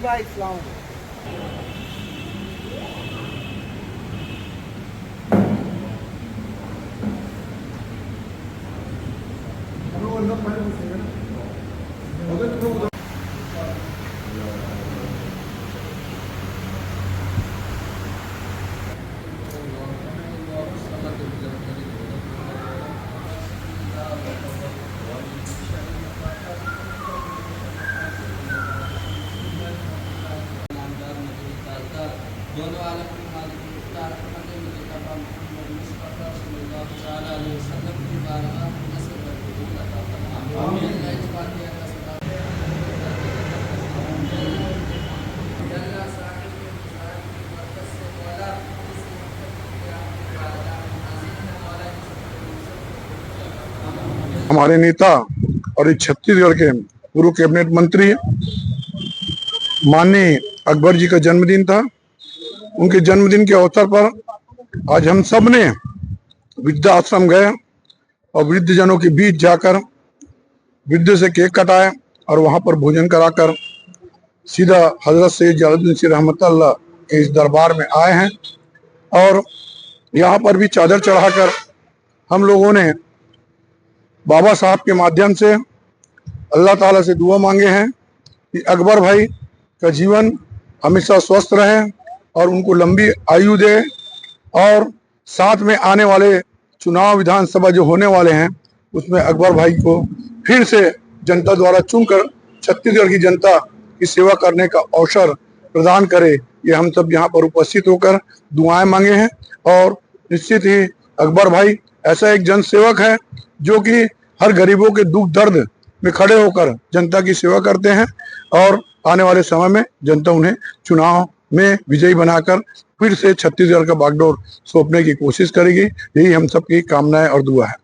भाई इस्लाम दोनों आलम के मालिक मुख्तार फतेह मुस्तफा मुहम्मद मुस्तफा सल्लल्लाहु तआला अलैहि वसल्लम की बारगाह में नस्ल बरकत अता फरमा। आमीन। अल्लाह इस बात का सदा अल्लाह साहिब के मुसाहिब की बरकत से मौला इस मुस्तफा के आपके बारगाह में नाज़िल है। मौला हमारे नेता और इस छत्तीसगढ़ के पूर्व कैबिनेट मंत्री माननीय अकबर जी का जन्मदिन था। उनके जन्मदिन के अवसर पर आज हम सब ने वृद्धाश्रम गए और वृद्ध जनों के बीच जाकर वृद्ध से केक कटाए और वहां पर भोजन कराकर सीधा हजरत सैयद जलालुद्दीन सिंह रहमतुल्लाह के इस दरबार में आए हैं। और यहाँ पर भी चादर चढ़ाकर हम लोगों ने बाबा साहब के माध्यम से अल्लाह ताला से दुआ मांगे हैं कि अकबर भाई का जीवन हमेशा स्वस्थ रहे और उनको लंबी आयु दे, और साथ में आने वाले चुनाव विधानसभा जो होने वाले हैं उसमें अकबर भाई को फिर से जनता द्वारा चुनकर छत्तीसगढ़ की जनता की सेवा करने का अवसर प्रदान करे। ये हम सब यहाँ पर उपस्थित होकर दुआएं मांगे हैं। और निश्चित ही अकबर भाई ऐसा एक जन सेवक है जो कि हर गरीबों के दुख दर्द में खड़े होकर जनता की सेवा करते हैं, और आने वाले समय में जनता उन्हें चुनाव में विजयी बनाकर फिर से छत्तीसगढ़ का बागडोर सौंपने की कोशिश करेगी। यही हम सबकी कामनाएं और दुआ है।